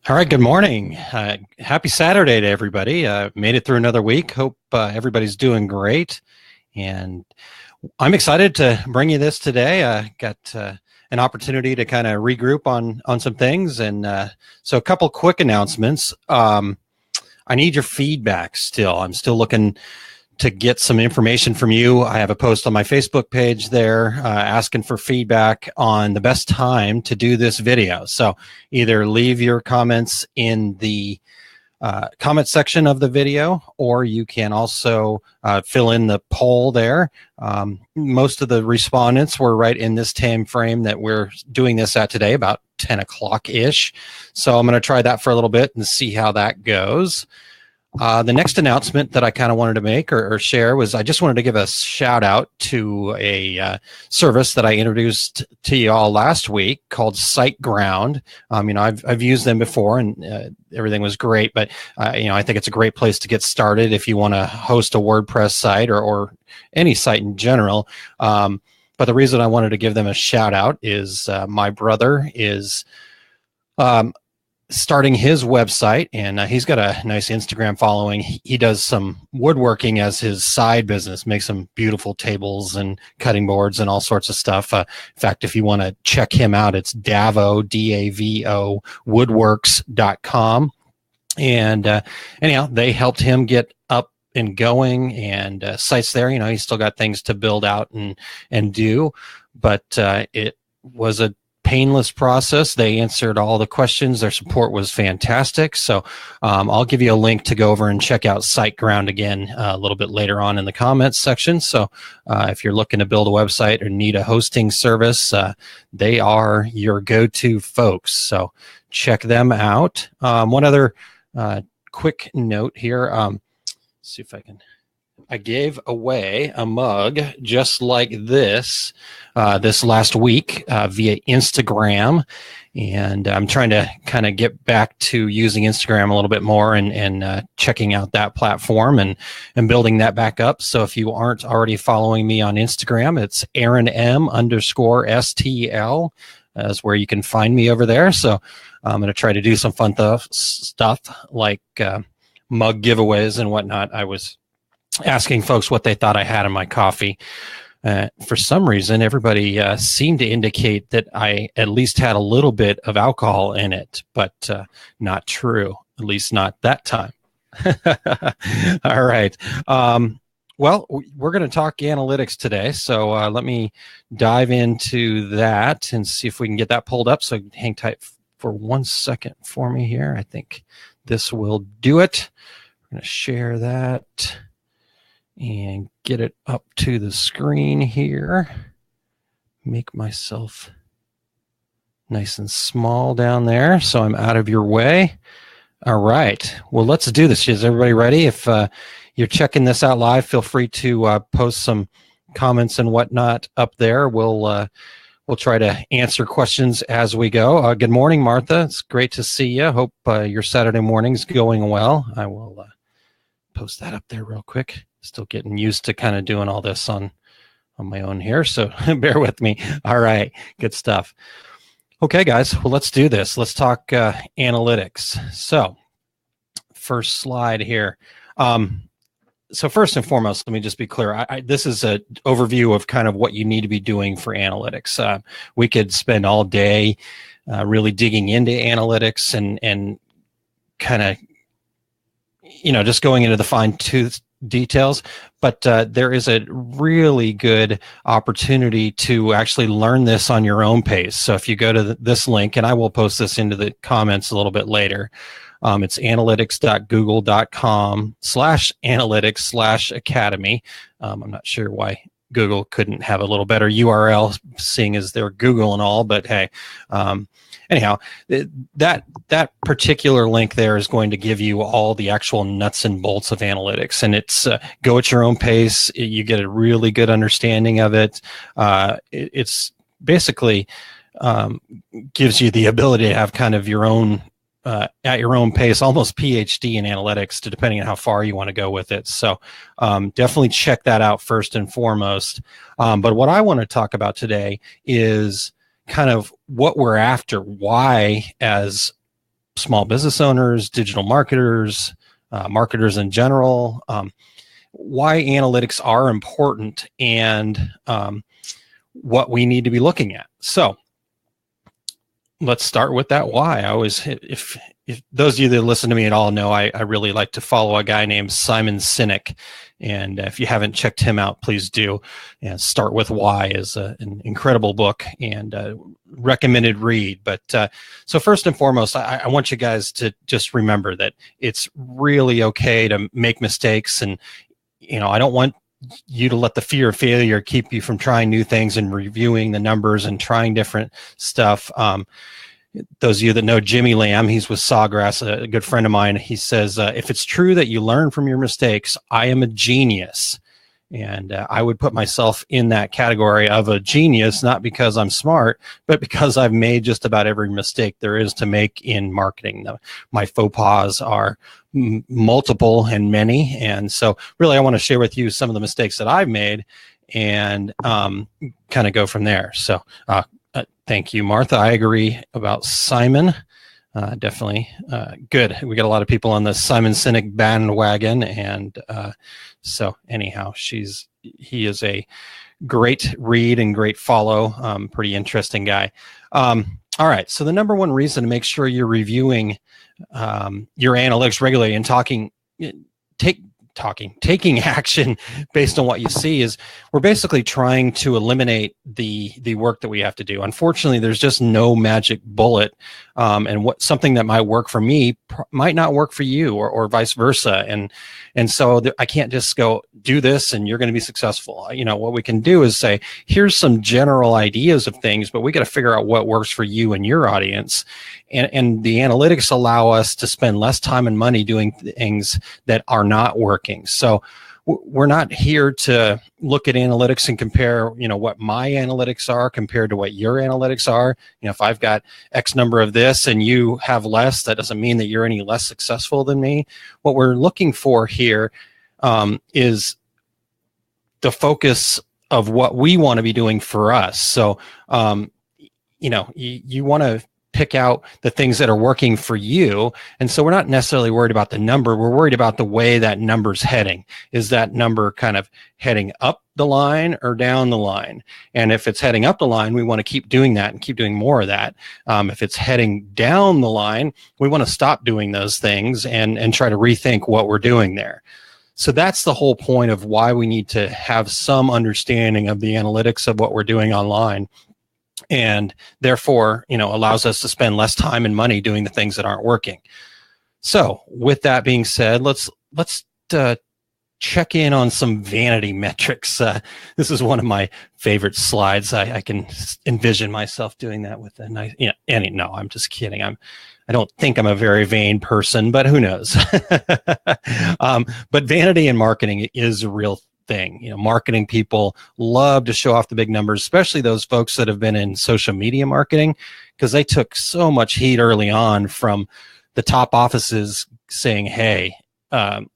All right, good morning. Happy Saturday to everybody. Made it through another week. Hope everybody's doing great. And I'm excited to bring you this today. Got an opportunity to kind of regroup on some things. And so a couple quick announcements. I need your feedback still. I'm still looking to get some information from you. I have a post on my Facebook page there asking for feedback on the best time to do this video. So either leave your comments in the comment section of the video, or you can also fill in the poll there. Most of the respondents were right in this time frame that we're doing this at today, about 10 o'clock-ish. So I'm going to try that for a little bit and see how that goes. The next announcement that I kind of wanted to make or share was I just wanted to give a shout out to a service that I introduced to you all last week called SiteGround. I've used them before and everything was great, but I think it's a great place to get started if you want to host a WordPress site or any site in general. But the reason I wanted to give them a shout out is my brother is starting his website, and he's got a nice Instagram following. He does some woodworking as his side business, makes some beautiful tables and cutting boards and all sorts of stuff. In fact, if you want to check him out, it's Davo, D-A-V-O, woodworks.com. And anyhow, they helped him get up and going, and sites there. He's still got things to build out and do, but it was a painless process. They answered all the questions. Their support was fantastic. So I'll give you a link to go over and check out SiteGround again a little bit later on in the comments section. So if you're looking to build a website or need a hosting service, they are your go-to folks. So check them out. One other quick note here. See if I gave away a mug just like this last week via Instagram, and I'm trying to kind of get back to using Instagram a little bit more and checking out that platform and building that back up. So if you aren't already following me on Instagram, it's AaronM_STL is where you can find me over there. So I'm going to try to do some fun stuff like mug giveaways and whatnot. I was asking folks what they thought I had in my coffee. For some reason, everybody seemed to indicate that I at least had a little bit of alcohol in it, but not true, at least not that time. All right. Well, we're going to talk analytics today, so let me dive into that and see if we can get that pulled up. So hang tight for 1 second for me here. I think this will do it. I'm going to share that and get it up to the screen here. Make myself nice and small down there so I'm out of your way. All right. Well, let's do this. Is everybody ready? If you're checking this out live, feel free to post some comments and whatnot up there. We'll try to answer questions as we go. Good morning, Martha. It's great to see you. Hope your Saturday morning's going well. I will post that up there real quick. Still getting used to kind of doing all this on my own here, so bear with me. All right, good stuff. Okay, guys, well, let's do this. Let's talk analytics. So first slide here. So first and foremost, let me just be clear. This is an overview of kind of what you need to be doing for analytics. We could spend all day really digging into analytics and kind of just going into the fine-tooth details, but there is a really good opportunity to actually learn this on your own pace. So if you go to this link, and I will post this into the comments a little bit later, it's analytics.google.com/analytics/academy. I'm not sure why Google couldn't have a little better URL, seeing as they're Google and all, but hey, anyhow, that particular link there is going to give you all the actual nuts and bolts of analytics, and it's go at your own pace. You get a really good understanding of it. It's basically gives you the ability to have kind of your own at your own pace, almost PhD in analytics, depending on how far you want to go with it. So definitely check that out first and foremost. But what I want to talk about today is kind of what we're after, why as small business owners, digital marketers, marketers in general, why analytics are important and what we need to be looking at. So let's start with that why. I always, if those of you that listen to me at all know, I really like to follow a guy named Simon Sinek. And if you haven't checked him out, please do. And Start With Why is an incredible book and recommended read. But so first and foremost, I want you guys to just remember that it's really okay to make mistakes. And, I don't want you to let the fear of failure keep you from trying new things and reviewing the numbers and trying different stuff. Those of you that know Jimmy Lamb, he's with Sawgrass, a good friend of mine. He says, if it's true that you learn from your mistakes, I am a genius. And I would put myself in that category of a genius, not because I'm smart, but because I've made just about every mistake there is to make in marketing. My faux pas are multiple and many. And so really, I want to share with you some of the mistakes that I've made and kind of go from there. So thank you, Martha. I agree about Simon. Definitely good. We got a lot of people on the Simon Sinek bandwagon, and so anyhow, he is a great read and great follow. Pretty interesting guy. All right, so the number one reason to make sure you're reviewing your analytics regularly and taking action based on what you see is we're basically trying to eliminate the work that we have to do. Unfortunately, there's just no magic bullet, and something that might work for me might not work for you, or vice versa. And so I can't just go do this and you're going to be successful. What we can do is say, here's some general ideas of things, but we got to figure out what works for you and your audience. And the analytics allow us to spend less time and money doing things that are not working. So we're not here to look at analytics and compare, what my analytics are compared to what your analytics are. If I've got X number of this and you have less, that doesn't mean that you're any less successful than me. What we're looking for here is the focus of what we want to be doing for us. So, you want to pick out the things that are working for you. And so we're not necessarily worried about the number. We're worried about the way that number's heading. Is that number kind of heading up the line or down the line? And if it's heading up the line, we want to keep doing that and keep doing more of that. If it's heading down the line, we want to stop doing those things and try to rethink what we're doing there. So that's the whole point of why we need to have some understanding of the analytics of what we're doing online. And therefore, allows us to spend less time and money doing the things that aren't working. So with that being said, let's check in on some vanity metrics. This is one of my favorite slides. I can envision myself doing that with a nice, no, I'm just kidding. I don't think I'm a very vain person, but who knows? But vanity in marketing is a real thing. Marketing people love to show off the big numbers, especially those folks that have been in social media marketing, because they took so much heat early on from the top offices saying, hey,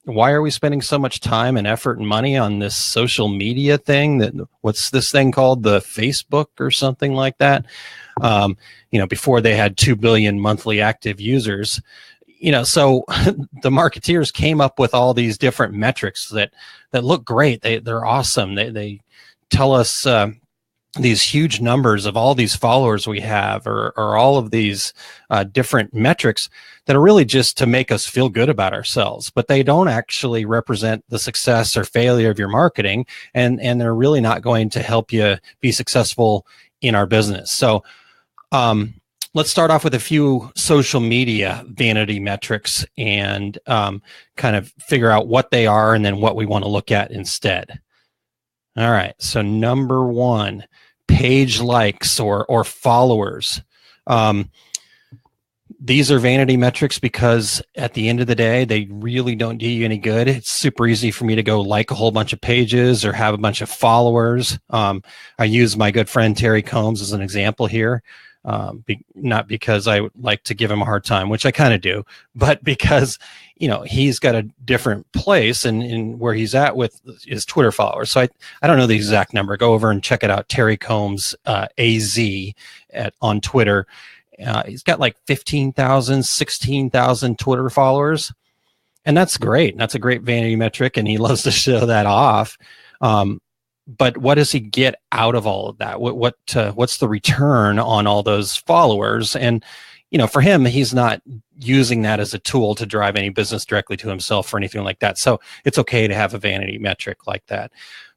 why are we spending so much time and effort and money on this social media thing? What's this thing called, the Facebook or something like that? Before they had 2 billion monthly active users. So the marketeers came up with all these different metrics that look great. They're awesome. They tell us these huge numbers of all these followers we have, or all of these different metrics that are really just to make us feel good about ourselves, but they don't actually represent the success or failure of your marketing, and they're really not going to help you be successful in our business. So let's start off with a few social media vanity metrics and kind of figure out what they are and then what we want to look at instead. All right, so number one, page likes or followers. These are vanity metrics because at the end of the day, they really don't do you any good. It's super easy for me to go like a whole bunch of pages or have a bunch of followers. I use my good friend Terry Combs as an example here. Not because I would like to give him a hard time, which I kind of do, but because, he's got a different place and where he's at with his Twitter followers. So I don't know the exact number. Go over and check it out. Terry Combs, AZ on Twitter. He's got like 15,000, 16,000 Twitter followers. And that's great. That's a great vanity metric, and he loves to show that off. But what does he get out of all of that? What's the return on all those followers? And for him, he's not using that as a tool to drive any business directly to himself or anything like that. So it's okay to have a vanity metric like that.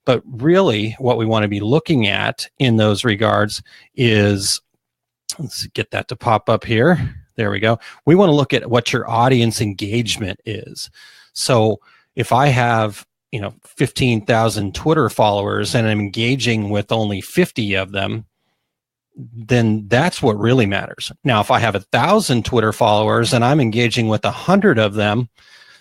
But really, what we want to be looking at in those regards is, let's get that to pop up here. There we go. We want to look at what your audience engagement is. So if I have 15,000 Twitter followers and I'm engaging with only 50 of them, then that's what really matters. Now, if I have 1,000 Twitter followers and I'm engaging with 100 of them,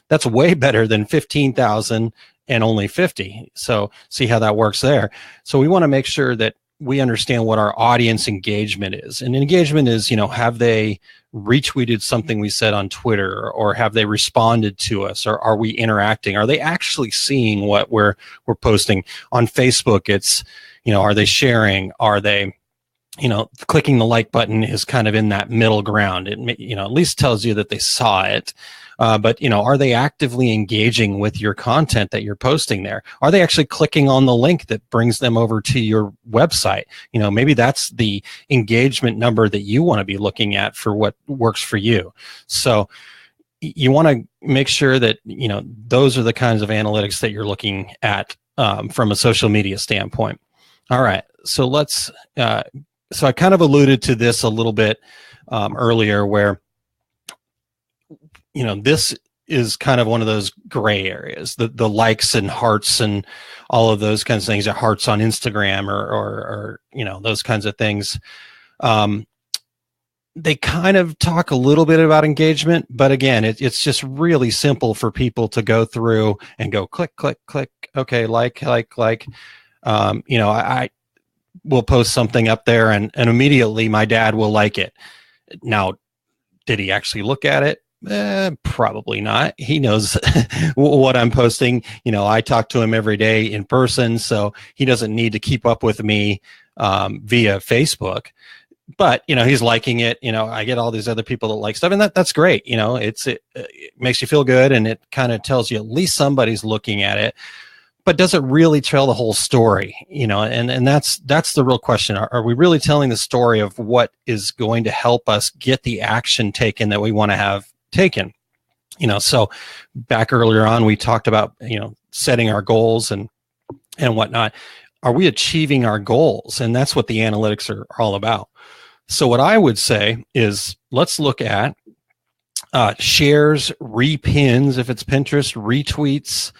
that's way better than 15,000 and only 50. So see how that works there. So we want to make sure that we understand what our audience engagement is. And engagement is, have they retweeted something we said on Twitter, or have they responded to us, or are we interacting? Are they actually seeing what we're posting on Facebook? It's, are they sharing? Are they, clicking the like button is kind of in that middle ground. It, at least tells you that they saw it. But, are they actively engaging with your content that you're posting there? Are they actually clicking on the link that brings them over to your website? Maybe that's the engagement number that you want to be looking at for what works for you. So you want to make sure that, those are the kinds of analytics that you're looking at from a social media standpoint. All right. So so I kind of alluded to this a little bit earlier, where this is kind of one of those gray areas, the likes and hearts and all of those kinds of things, or hearts on Instagram or those kinds of things. They kind of talk a little bit about engagement, but again, it's just really simple for people to go through and go click, click, click. Okay. Like. I will post something up there and immediately my dad will like it. Now, did he actually look at it? Probably not. He knows what I'm posting. I talk to him every day in person, so he doesn't need to keep up with me via Facebook. But he's liking it. I get all these other people that like stuff, and that's great. It makes you feel good, and it kind of tells you at least somebody's looking at it. But does it really tell the whole story? And that's the real question. Are we really telling the story of what is going to help us get the action taken that we want to have taken? So back earlier on, we talked about, setting our goals and whatnot. Are we achieving our goals? And that's what the analytics are all about. So what I would say is, let's look at shares, repins, if it's Pinterest, retweets,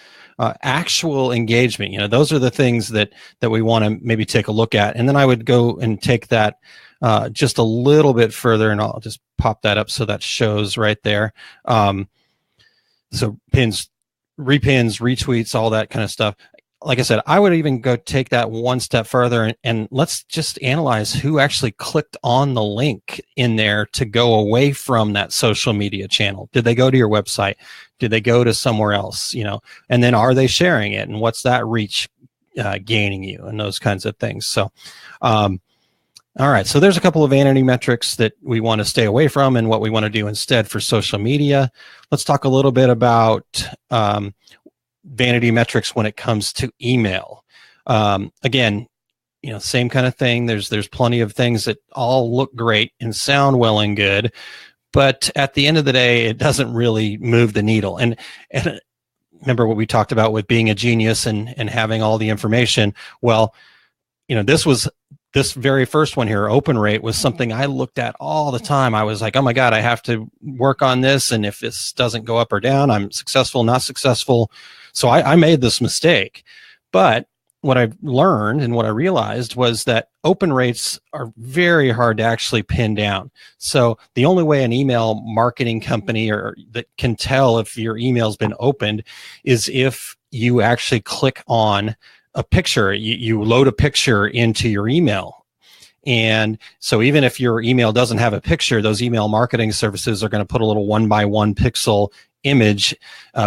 actual engagement. Those are the things that we want to maybe take a look at. And then I would go and take that just a little bit further, and I'll just pop that up so that shows right there. So pins, repins, retweets, all that kind of stuff. Like I said, I would even go take that one step further and let's just analyze who actually clicked on the link in there to go away from that social media channel. Did they go to your website? Did they go to somewhere else? And then are they sharing it? And what's that reach gaining you, and those kinds of things. So, all right. So there's a couple of vanity metrics that we want to stay away from and what we want to do instead for social media. Let's talk a little bit about vanity metrics when it comes to email. Again, same kind of thing. There's plenty of things that all look great and sound well and good, but at the end of the day, it doesn't really move the needle. And remember what we talked about with being a genius and having all the information. Well, this very first one here, open rate, was something I looked at all the time. I was like, oh my God, I have to work on this. And if this doesn't go up or down, I'm successful, not successful. So I made this mistake. But what I learned and what I realized was that open rates are very hard to actually pin down. So the only way an email marketing company that can tell if your email's been opened is if you actually click on a picture. You load a picture into your email. And so even if your email doesn't have a picture, those email marketing services are going to put a little 1x1 pixel image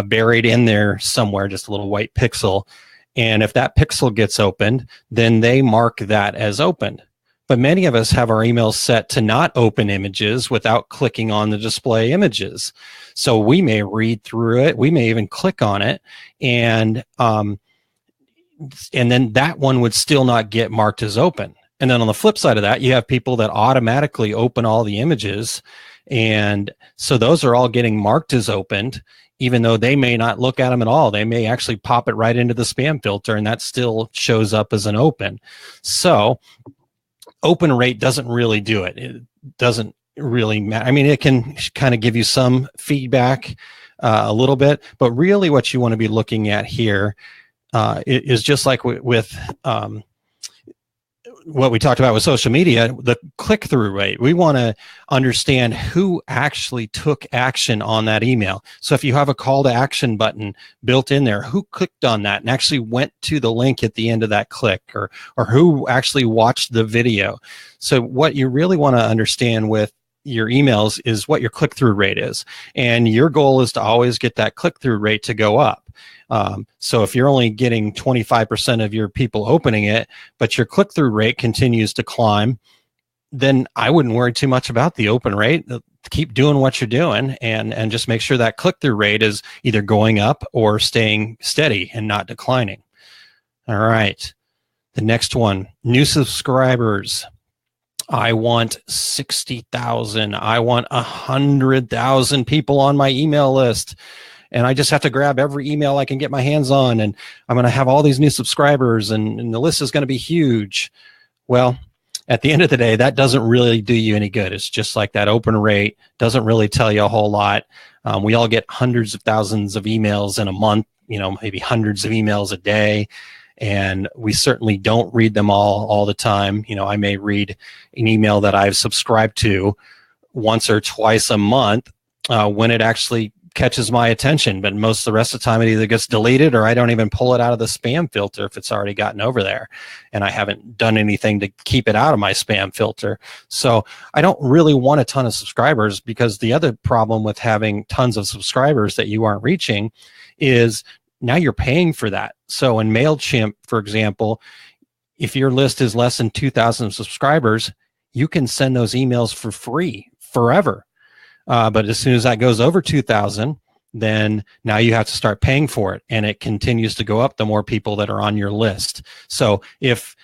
buried in there somewhere, just a little white pixel. And if that pixel gets opened, then they mark that as opened. But many of us have our emails set to not open images without clicking on the display images. So we may read through it. We may even click on it. And then that one would still not get marked as open. And then on the flip side of that, you have people that automatically open all the images. And so those are all getting marked as opened, even though they may not look at them at all. They may actually pop it right into the spam filter, and that still shows up as an open. So open rate doesn't really do it. It doesn't really matter. I mean, it can kind of give you some feedback a little bit, but really what you want to be looking at here is just like with what we talked about with social media, the click-through rate. We want to understand who actually took action on that email. So if you have a call to action button built in there, who clicked on that and actually went to the link at the end of that click, or who actually watched the video. So what you really want to understand with your emails is what your click-through rate is. And your goal is to always get that click-through rate to go up. So if you're only getting 25% of your people opening it, but your click-through rate continues to climb, then I wouldn't worry too much about the open rate. Keep doing what you're doing and just make sure that click-through rate is either going up or staying steady and not declining. All right. The next one, new subscribers. I want 60,000. I want 100,000 people on my email list. And I just have to grab every email I can get my hands on, and I'm going to have all these new subscribers, and the list is going to be huge. Well, at the end of the day, that doesn't really do you any good. It's just like that open rate doesn't really tell you a whole lot. We all get hundreds of thousands of emails in a month, maybe hundreds of emails a day. And we certainly don't read them all the time. I may read an email that I've subscribed to once or twice a month when it actually catches my attention, but most of the rest of the time it either gets deleted or I don't even pull it out of the spam filter if it's already gotten over there, and I haven't done anything to keep it out of my spam filter. So I don't really want a ton of subscribers, because the other problem with having tons of subscribers that you aren't reaching is now you're paying for that. So in MailChimp, for example, if your list is less than 2,000 subscribers, you can send those emails for free forever. But as soon as that goes over 2,000, then now you have to start paying for it, and it continues to go up the more people that are on your list. So if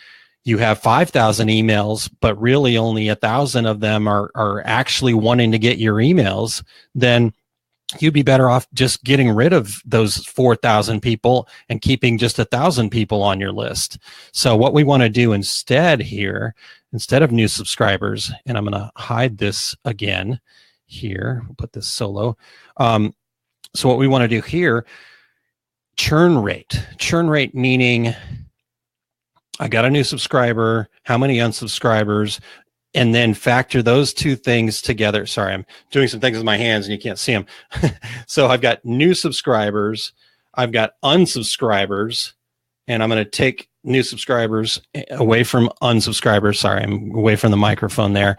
you have 5,000 emails, but really only 1,000 of them are actually wanting to get your emails, then you'd be better off just getting rid of those 4,000 people and keeping just 1,000 people on your list. So what we want to do instead here, instead of new subscribers, and I'm going to hide this again here, we'll put this solo. So what we want to do here, churn rate meaning I got a new subscriber, how many unsubscribers, and then factor those two things together. Sorry, I'm doing some things with my hands and you can't see them. So I've got new subscribers, I've got unsubscribers, and I'm going to take new subscribers away from unsubscribers. Sorry, I'm away from the microphone there.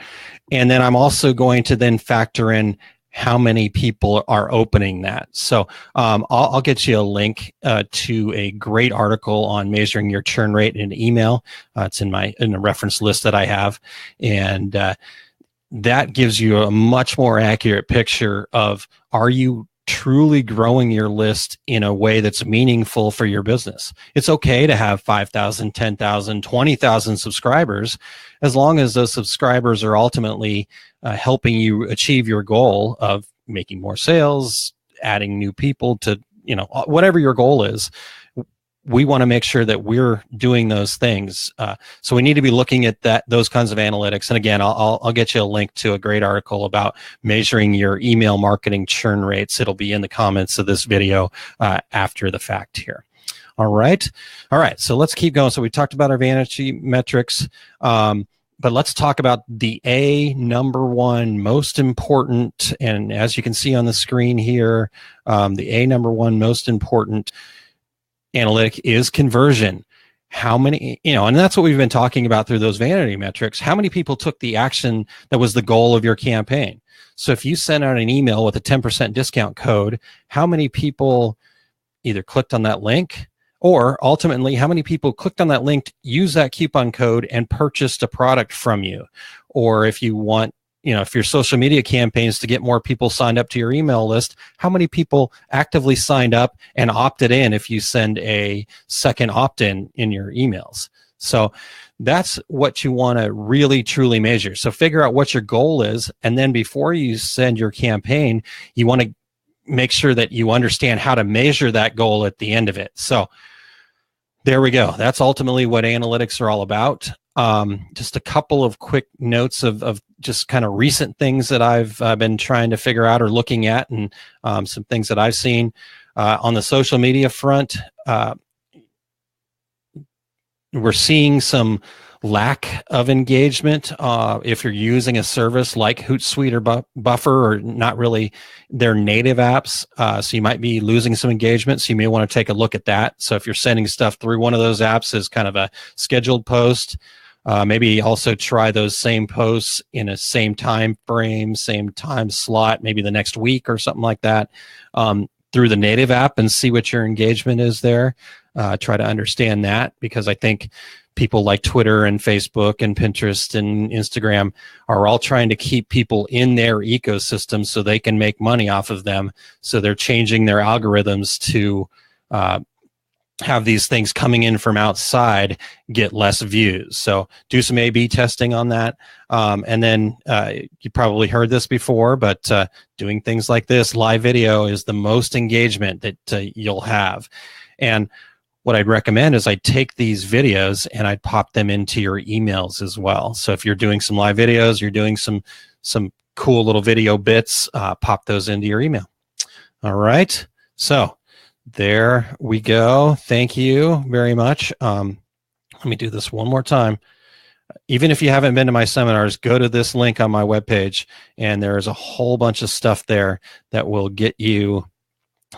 And then I'm also going to then factor in how many people are opening that. So I'll get you a link to a great article on measuring your churn rate in email. It's in the reference list that I have. And that gives you a much more accurate picture of, are you truly growing your list in a way that's meaningful for your business? It's okay to have 5,000, 10,000, 20,000 subscribers, as long as those subscribers are ultimately helping you achieve your goal of making more sales, adding new people to, whatever your goal is. We want to make sure that we're doing those things. So we need to be looking at those kinds of analytics. And again, I'll get you a link to a great article about measuring your email marketing churn rates. It'll be in the comments of this video after the fact here. All right. So let's keep going. So we talked about our vanity metrics, but let's talk about the number one most important. And as you can see on the screen here, the number one most important analytic is conversion. How many, and that's what we've been talking about through those vanity metrics. How many people took the action that was the goal of your campaign? So if you sent out an email with a 10% discount code, how many people either clicked on that link, Or ultimately, how many people clicked on that link, use that coupon code, and purchased a product from you? Or if you want, if your social media campaigns to get more people signed up to your email list, how many people actively signed up and opted in if you send a second opt-in in your emails? So that's what you want to really truly measure. So figure out what your goal is, and then before you send your campaign, you want to make sure that you understand how to measure that goal at the end of it. So there we go. That's ultimately what analytics are all about. Just a couple of quick notes of just kind of recent things that I've been trying to figure out or looking at, and some things that I've seen on the social media front. We're seeing some lack of engagement if you're using a service like Hootsuite or Buffer, or not really their native apps. So you might be losing some engagement. So you may want to take a look at that. So if you're sending stuff through one of those apps as kind of a scheduled post, maybe also try those same posts in a same time frame, same time slot, maybe the next week or something like that, through the native app, and see what your engagement is there. Try to understand that, because I think people like Twitter and Facebook and Pinterest and Instagram are all trying to keep people in their ecosystem so they can make money off of them. So they're changing their algorithms to have these things coming in from outside get less views. So do some A/B testing on that. And then you probably heard this before, but doing things like this, live video, is the most engagement that you'll have. And what I'd recommend is I'd take these videos and I'd pop them into your emails as well. So if you're doing some live videos, you're doing some cool little video bits, pop those into your email. All right. So there we go. Thank you very much. Let me do this one more time. Even if you haven't been to my seminars, go to this link on my webpage, and there is a whole bunch of stuff there that will get you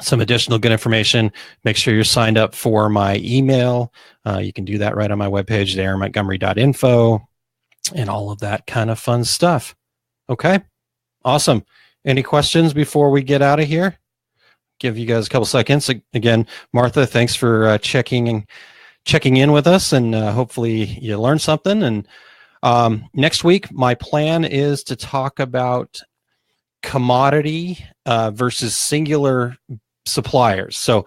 some additional good information. Make sure you're signed up for my email. You can do that right on my webpage, aaronmontgomery.info, and all of that kind of fun stuff. Okay, awesome. Any questions before we get out of here? Give you guys a couple seconds. Again, Martha, thanks for checking in with us, and hopefully you learned something. And next week, my plan is to talk about commodity versus singular suppliers. So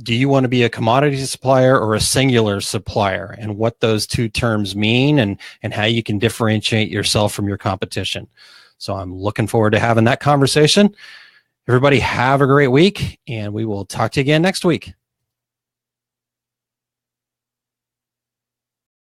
do you want to be a commodity supplier or a singular supplier, and what those two terms mean, and how you can differentiate yourself from your competition? So I'm looking forward to having that conversation. Everybody have a great week, and we will talk to you again next week.